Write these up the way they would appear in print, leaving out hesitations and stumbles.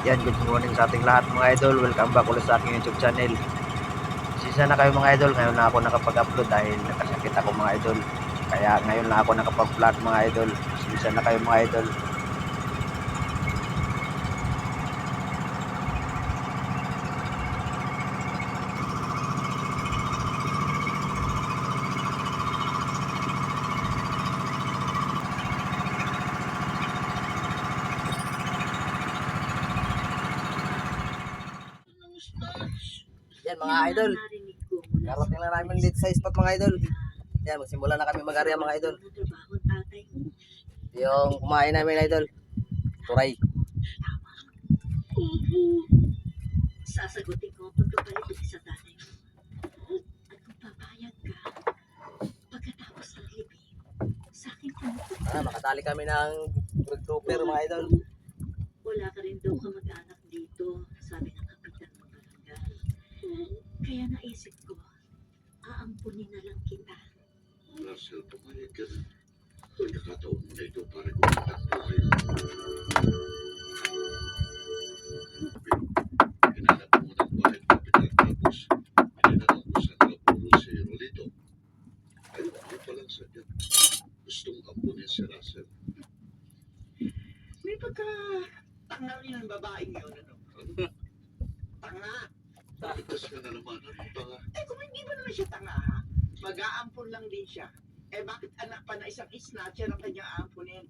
Yan, good morning sa ating lahat mga idol. Welcome back ulit sa aking YouTube channel. Sisa na kayo mga idol. Ngayon na ako nakapag-upload dahil nagkasakit ako mga idol. Kaya ngayon na ako nakapag-vlog mga idol. Sisa na kayo mga idol. Yan mga idol. Narating na namin dito sa spot mga idol. Yan, magsimula na kami mag-area mga idol. Yung kumain namin idol. Turay. Sasagutin ko kung tupalit sa tatay mo. At kung papayag ka, pagkatapos ng libing, sa akin pumunta. Makatali kami ng trooper mga idol. Wala ka rin daw kamag-anak dito, sabi ng kapitan ng barangay. Kaya naisip ko, aampunin na lang kita. Marcel, pumayag ka na. Pagkakataon mo na ito para kumakat po kayo. Hinanap mo ng bahay ng kapitan tapos hinanap mo sa nakapulo si Rolito. Ay, ano palang sadya? Gustong ampunin si Russell. May pagka-tanga rin ang babaeng yun, ano? Tanga. Itas ka na naman. Ano tanga? Eh kung hindi mo naman siya tanga, ha? Mag-aampun lang din siya. Eh bakit anak pa na isang snatcher ang kanya aampunin?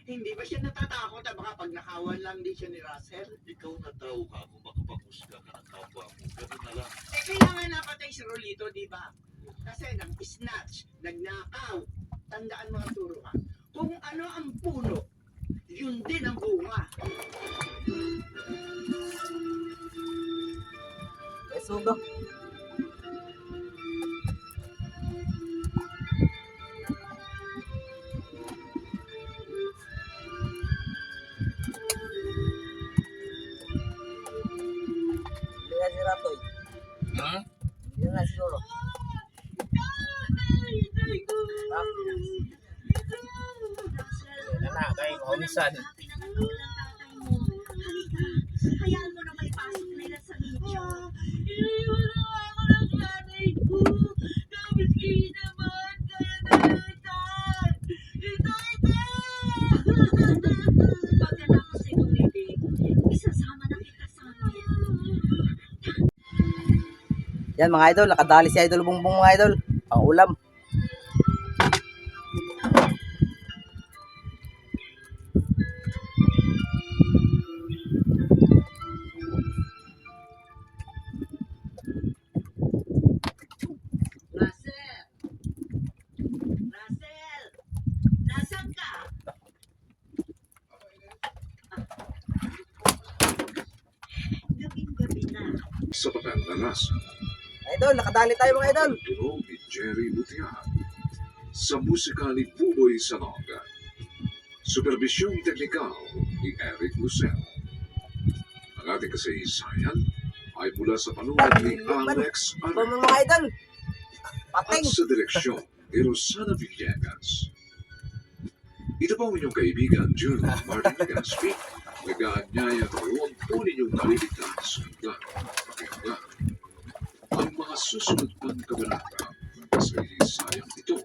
Hindi ba siya natatakot na baka pag nakawan lang din siya ni Russell? Ikaw na tao ka kung makapangusga ka ng kapwa mo. Ganun na lang. Eh kaya nga napatay si Rolito, di ba? Kasi nang snatch, nagnakaw. Tandaan mga turo ka. Kung ano ang puno, yun din ang bunga. Eh, sugo. Hindi na si Ratoy. Ha? Hindi na si Lolo. Yan na, kay Honsan. Halika, hayaan mo na may pasok nila sa nicho. Iniwan ako ng nanay ko. Tapos naman, kaya nalitan. Pagkatapos ay tumibig, isasama na kita sa amin. Yan mga idol, nakadali si Idol Bongbong mga idol. Pang ulam. Russell! Russell! Nasaan ka? Gabing-gabi na. Sa Patanganas, Idol, nakadali tayo mga idol. tunog ni Jerry Butihan. Sa musika ni Buboy Sanog. Supervisyong teknikal ni Eric Lucel. Ang ating kasaysayan ay mula sa panulat ni Alex Ito Arre mga idol. at Pating. sa direksyon ni Rosana Villegas. Ito po ang inyong kaibigan, June Martin Legaspi. Nag-aanyaya karoon po ninyong naliligtas sa hanggang pakinggan. Ang mga susunod pang kabanata ng kasaysayan ito.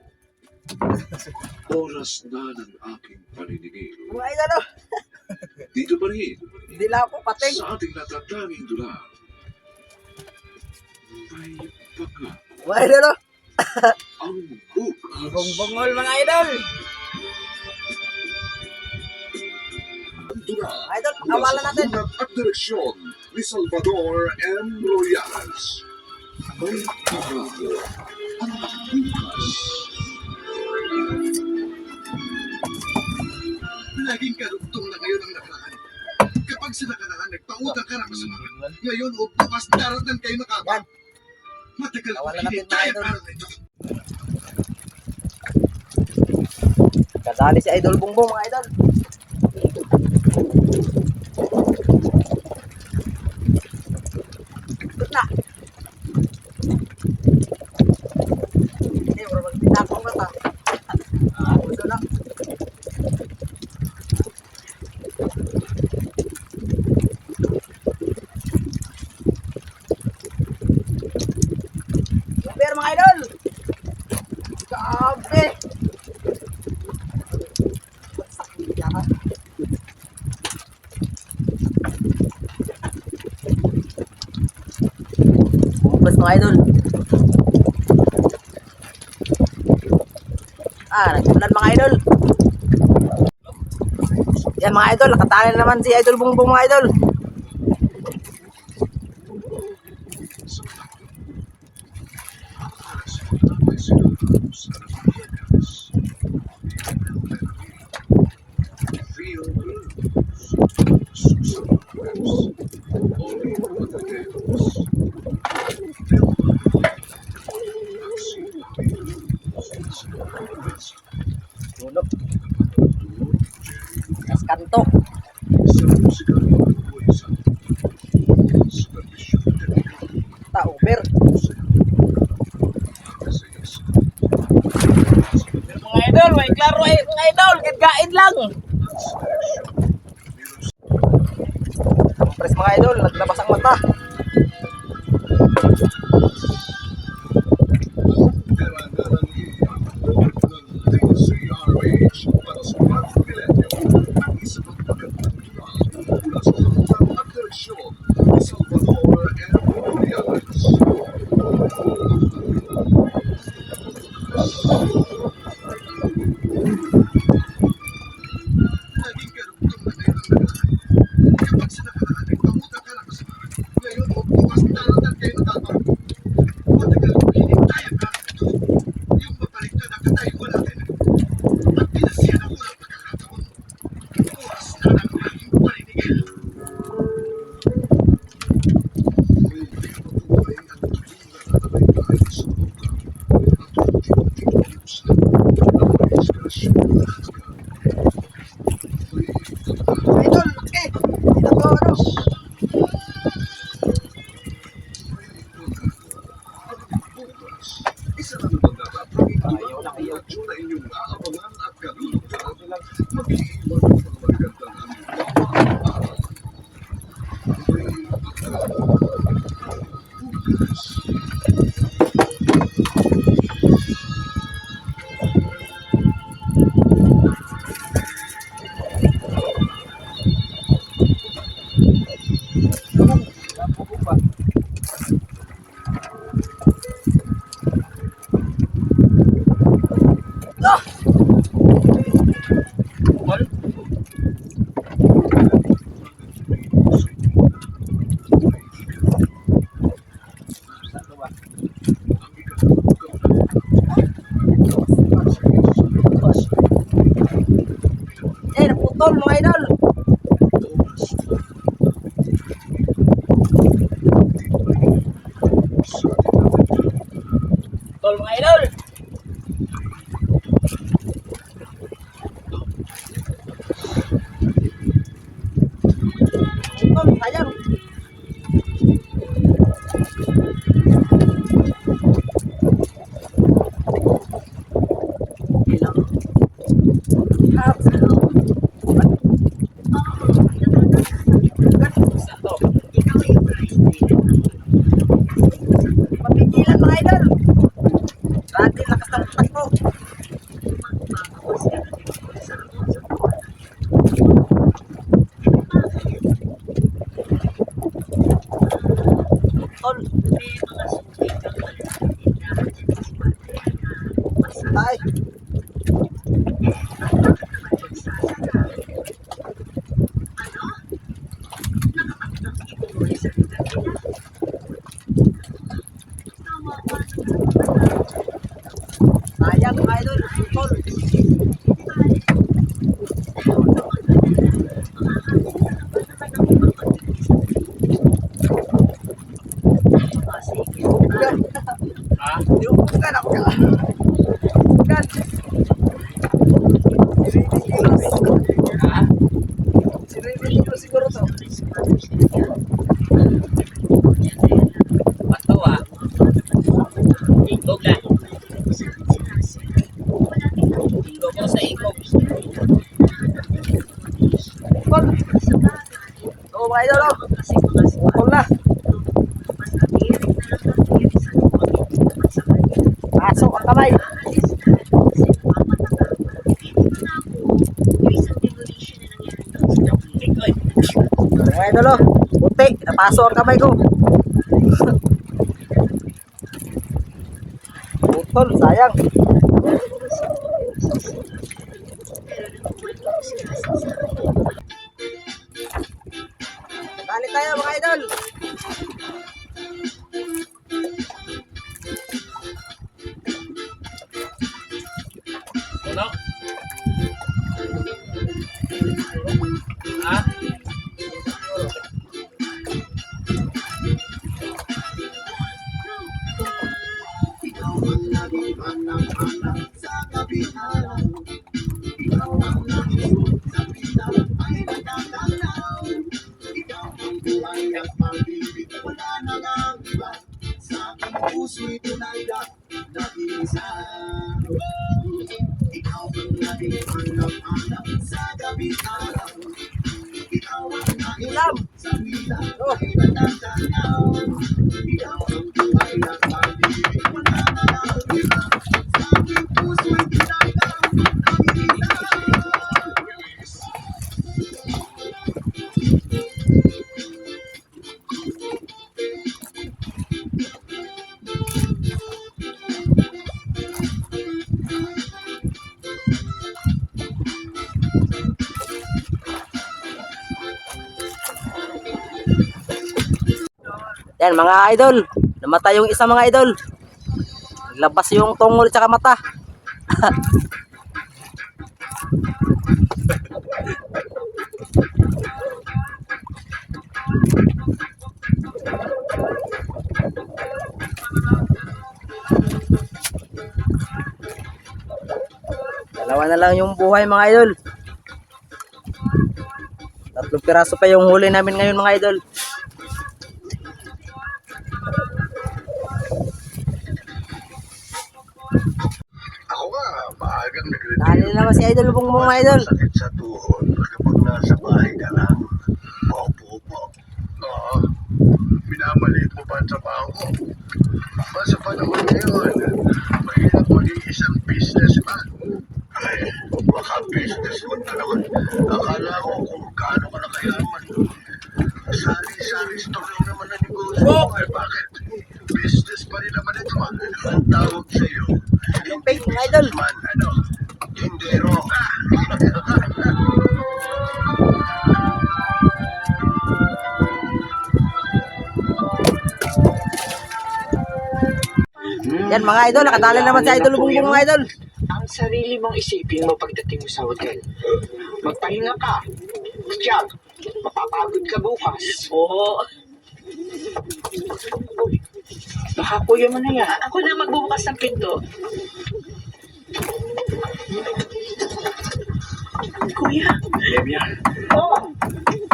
Oras na ng aking paniningil. Mga idol, oh. Dito pa rin Hindi lang po pating. sa ating natatanging dulang. May pagka Mga idol, oh. ang bukas. Bongbongol mga idol. Ang dulang. Mga idol, pakawalan natin. Mula sa at direksyon ni Salvador M. Royales. May pagbago ang bukas. Laging karugtong na ngayon ang nakaraan. Kapag sa nakaraan, nagpautang ka na kasama. Ngayon, o bukas, daratan kayo nakaba. Matagal ko Tawanan natin, hindi mga tayo idol. para nito. Kadali si Idol Bongbong mga idol. Ikot na. Hindi, bro, magpitapong na ta. Gusto na. mga idol. Nagpulan mga idol. Yan mga idol, nakatali na naman si Idol Bongbong mga idol. Feel good. Only Patateros. Dulo. Mas kanto. Sa musika ng buwisa. Sa permisyon teknikal. Tauber. Mga idol, may klaro eh mga idol. Gaid lang. Press mga idol, naglabas ang mata. Isa na naman na na inyong naabangan at kalulugan mag-iiwan ng mga magagandang araw. Naputol mga idol. Putol mga idol. Putol, sayang. Mapigilan mga idol. Grabe lakas ng takbo. Tol. Ay. Sayang mga idol, tol. Bukan ako ka. Bukan. Siribig siguro to. Bato ah. Ikog na. Ikog mo sa ikog. Ikog. Oo mga idol. Ikog na. Pasok ang kamay. Mga idol, buti, napasok ang kamay ko. tol, sayang. Dali tayo mga idol. Ano? Ha? Ikaw ang naging anak-anak sa kabinalan. Ikaw ang naging sa bidang ay natatanaw. Ikaw ang buhay at pag-ibig, wala na ngang iba. Sa aking puso'y tunay na nag-iisa. Ikaw ang naging anak-anak sa kabinalan. Ikaw ang naging sa bidang ay natatanaw. Ikaw ang buhay at pag-ibig, wala na ngang iba. Sa aking puso'y tunay na nag-iisa. Yan mga idol, namatay yung isa mga idol. Labas yung tungol tsaka mata. Dalawa na lang yung buhay mga idol. 3 piraso pa yung huli namin ngayon mga idol. Ako nga, maagang Dali naman si idol Bongbong mga idol. sakit sa tuhod kapag nasa bahay ka lang. Opo. Oo. Minamaliit mo pa ang trabaho ko. Sa panahon ngayon, mahirap maging isang businessman. Ay, baka businessman ka naman. Akala ko kung gaano ka nakayaman. Sari-sari store lang naman ang negosyo. Ay, bakit? Business pa rin naman ito. Ang tawag sa'yo. Pay mga idol. Man, ano? Tindero. Yan mga idol, nakatali naman si idol Bongbong mga idol. Ang sarili mong isipin mo pagdating mo sa hotel. Magpahinga ka. Tiyak, mapapagod ka bukas. Oo. Baka kuya mo na yan. Ako na magbubukas ng pinto. Kuya. Nemya, Oo.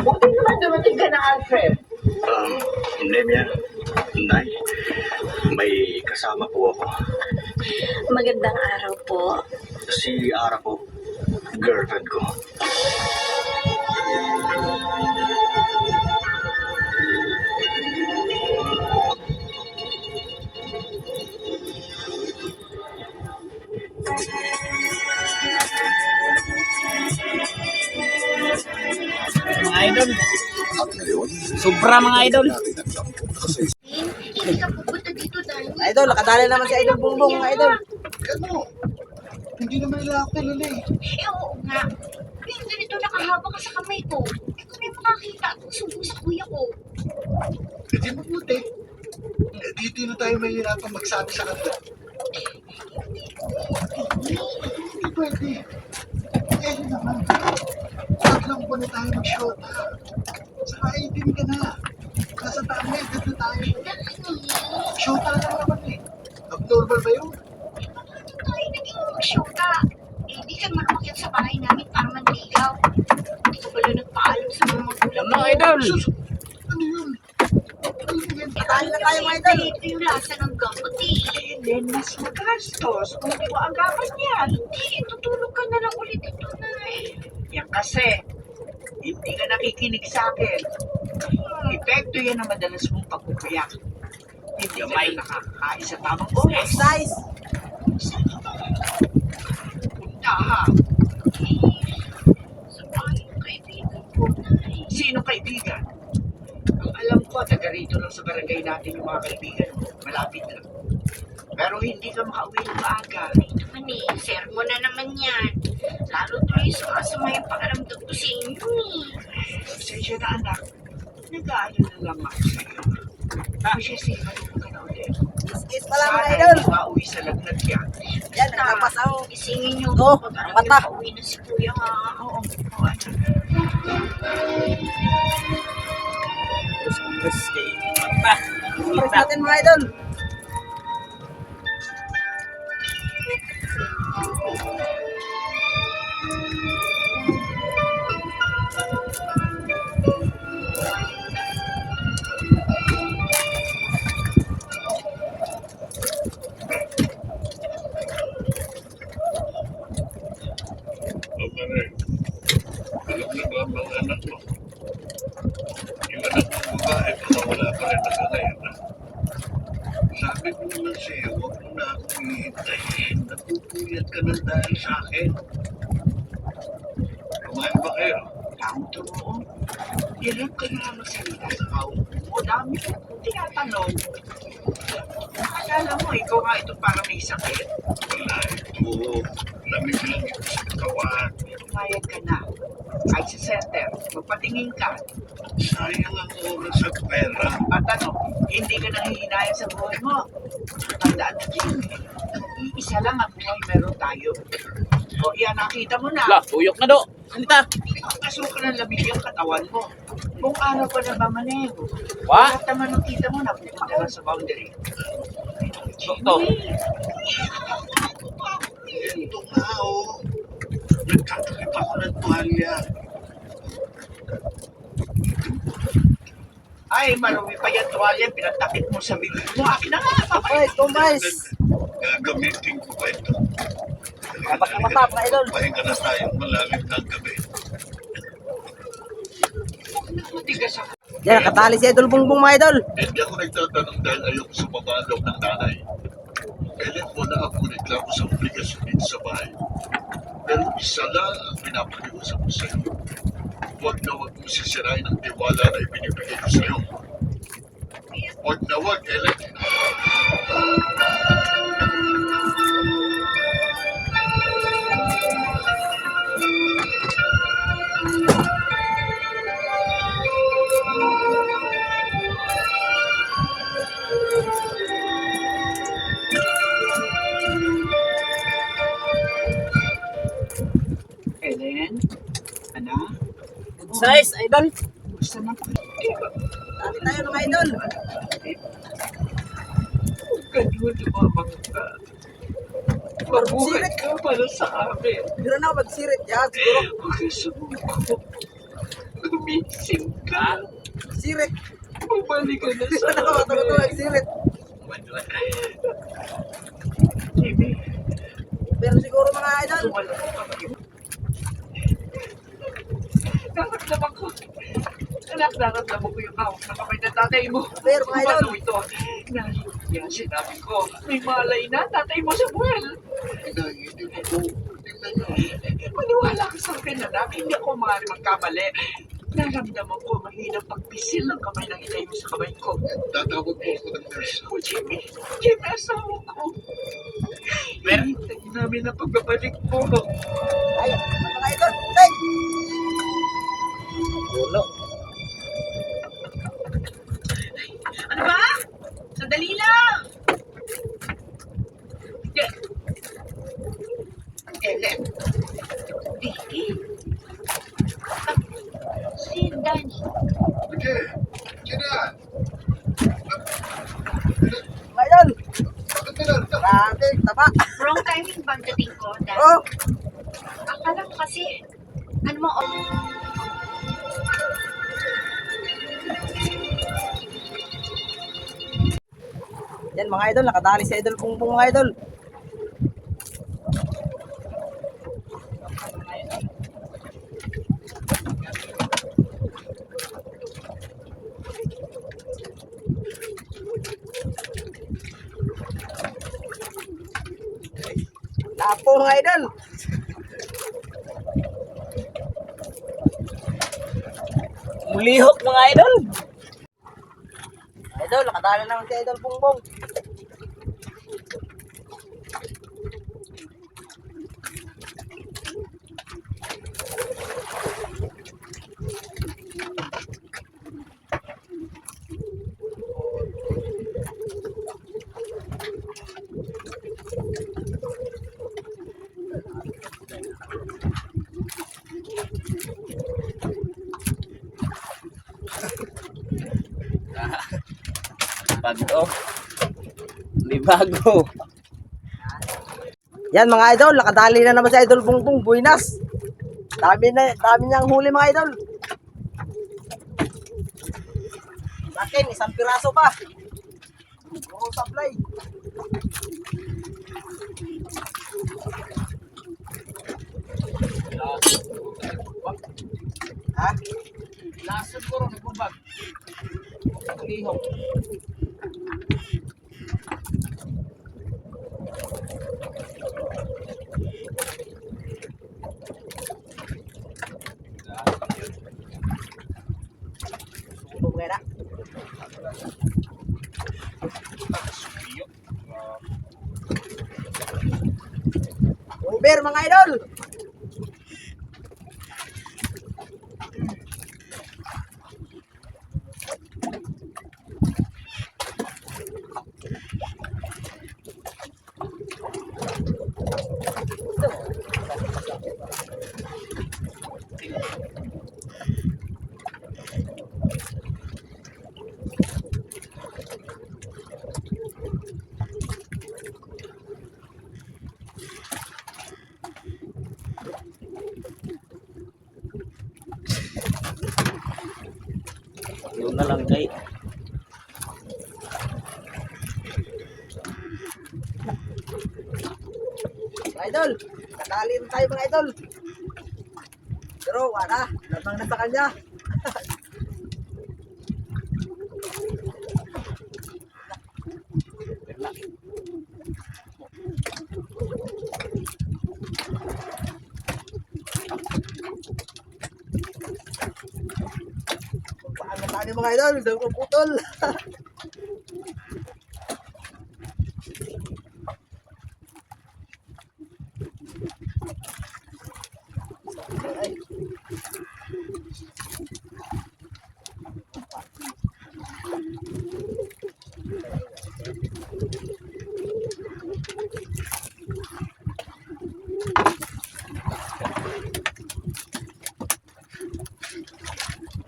Buti naman dumating ka na, Alfred. Nemya, Nay, may kasama po ako. Magandang araw po. Si Ara po, girlfriend ko. Mga idol. At ngayon, Sobra mga idol. natin ang tampok na kasi Hindi ka pupunta dito dahil Idol, nakatali naman si idol Bongbong mga idol. Ano? Hindi naman nila ako kilala eh. oo nga. Yung ganito nakahaba ka sa kamay ko. Hindi ko rin makakita. Subo sa kuya ko. E di mabuti. Dito na tayo mahihirapang magsabi sa kanila. Hindi pwede. Eh naman. Tatlong buwan na tayo mag-shota. Saka 18 ka na. Nasa tama eh, dito tayo. Shota lang naman eh. Abnormal ba yun? Bakit tayo naging mag-shota? Hindi ka marumakit sa bahay namin para manligaw. Hindi ka pala nagpaalam sa mga magulang Mga idol. Ano yun? Ano yun? Nakatali na tayo mga idol. Ito yung lasa ng gamot eh. Then, mas magastos kung di mo agapan yan. Hindi, tutulog ka na lang ulit ito na eh. Yan kasi, hindi ka nakikinig sa akin. Epekto yan ang madalas mong pagkukuyak. Hindi ka na nakakakain sa tamang oras. Size. Punta ha. Sa bahay ng kaibigan ko na eh. Sino kaibigan? Ang alam ko, taga rito lang sa barangay natin yung mga kaibigan. Malapit lang. Pero hindi ka makauwi ng maaga. Ay naman eh, sermo na naman yan. Lalo tuloy sumasama yung pakiramdam ko sa inyo eh. Pasensya na anak. Nag-aalala lang ako sa'yo. Kasi siguro ka na ulit. Is pala mga Sana idol. hindi mauwi sa lagnat yan. Yan, nakapas ako. Isingin niyo Oh, pag mata. uwi na si kuya ha. Oo, oo anak. Press natin mga idol. Alam niyo ba ang mga anak mo? Yung anak mo babae, wala pa rin na ngayon. Sabi ko naman sa'yo, huwag mo na akong hihintayin. Napupuyat ka na dahil sa akin. Kumain ba kayo? Tanto mo. Hirap ka na magsalita sa kaupo mo. Dami ko kung tinatanong. Akala mo, ikaw nga ito para may sakit. Wala ito. Lamig lang ito sa katawan. Pumayag ka na. Kahit sa center, magpatingin ka. Sayang ang oras at pera. At ano, hindi ka nanghihinayang sa buhay mo. Tandaan na din. Iisa lang ang buhay meron tayo. O yan, nakita mo na. La, tuyok na do. Salita. Kaso ka ng lamig yung katawan mo. Kung ano pa na mamaneho. Wa? Lahat naman ang kita mo na pumunta ka sa boundary. Ito. Ito nga, oh. Nagtatakip ako ng tuwalya. Ay, marumi pa yan tuwalya. Pinatakip mo sa bibig mo. Akin na nga. Ay, kumays. Gagamitin ko pa ito. Dapat na mata, mga idol. Pahinga na tayong malalim ng gabi. Matigas ako. Yan, nakatali si Idol Bongbong mga idol. Hindi ako nagtatanong dahil ayoko sa babalaw ng nanay. Kailan ko na ako reklamo sa obligasyon dito sa bahay. Pero isa lang ang pinapaniwasan ko sa'yo. Huwag na huwag mo sisirain ang tiwala na ibinibigay ko sa'yo. Huwag na huwag, Ellen. Ellen? Anak? Good size, idol. Gusto na po. Dami tayo mga idol. Ganun lumabang ka. Mabuhay ka para sa amin. Siguro na ako magsirit yan. Siguro. Makasubuko. Gumising ka. Sirit. Bumalik ka na sa Siguro na ako matuto magsirit. Jimmy, Pero siguro mga idol. tumala ko kami. Naramdaman ko. Naramdaman ko yung hawak na kamay ng tatay mo. Pero mga idol. Paano ito? Yan sinabi ko. May malay na tatay mo sa buwan. Inahitin ako. Tingnan niyo. Maniwala ka sa akin, anak. Hindi ako maaaring magkamali. Naramdaman ko mahirap pagpisil ng kamay ng inay mo sa kamay ko. Tatawag po ako ng nurse. Oh, Jimmy. Jimmy, asawa ko. Hintayin namin ang pagbabalik mo. Ay, mga idol. Ay! Ulo. Ano ba? Sandali lang! Ellen, Vicky? Si Danny. Sige. Sige na. Mga idol. Bakit na lang? Grabe, taba. Wrong timing ba ang dating ko, Danny? Oh, Akala ko kasi, ano mo, yan mga idol. Nakatali si Idol Bongbong mga idol. Lapo mga idol. Mulihok mga idol. Idol, nakatali naman si Idol Bongbong. Bago. Hindi bago. Yan mga idol, nakadali na naman si Idol Bongbong Buinas. Dami niyang huli mga idol. Akin, isang piraso pa. Oo, supply. Ha? Lasod ko rin, nagbubag. Lihok. Tulog nga na. Uber mga idol. Yun na lang kay. Mga idol, nakadali na tayo mga idol. Pero wala, lamang na sa kanya. Paano tayo mga idol, daw ko putol.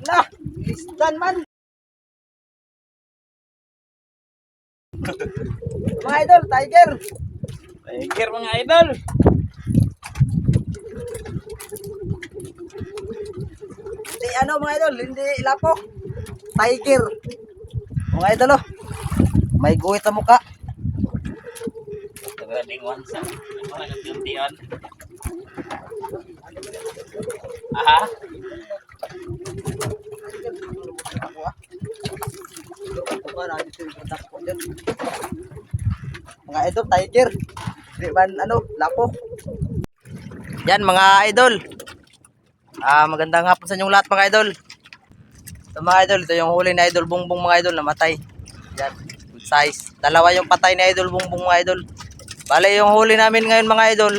Lah, listan man. Mga idol, tiger. Tiger mga idol. Hindi ano mga idol, hindi lapok. Tiger. Mga idol oh. May guhit sa mukha. Nagrading wansa. Ano na nagtuntian? Aha. Mga idol, tiger. Hindi man ano, lapok. Yan mga idol. Magandang hapon sa inyong lahat mga idol. Ito mga idol, ito yung huli na Idol Bongbong mga idol, namatay. Yan, good size. Dalawa yung patay na Idol Bongbong mga idol. Bale yung huli namin ngayon mga idol,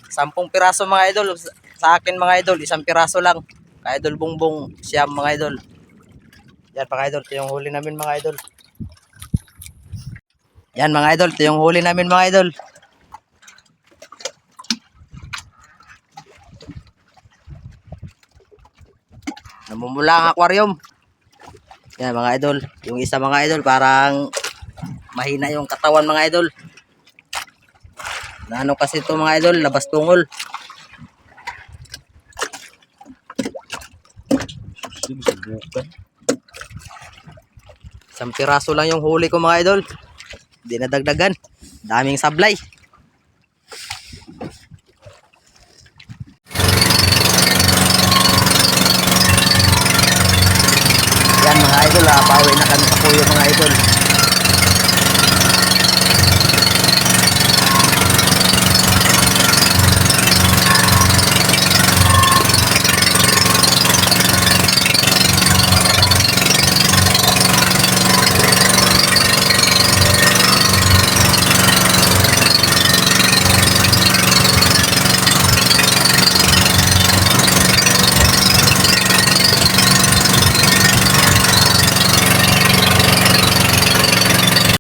10 piraso mga idol. Sa akin mga idol, 1 piraso lang. Ka Idol Bongbong, siyam mga idol. Yan mga idol, ito yung huli namin mga idol. Yan mga idol, ito yung huli namin mga idol. Namumula ang aquarium. Yan mga idol, yung isa mga idol parang mahina yung katawan mga idol. Na ano kasi ito mga idol, labas tungol. Isang piraso lang yung huli ko mga idol. Hindi na dagdagan. Daming sablay. Yan mga idol, bawi na kami sa kuyo mga idol.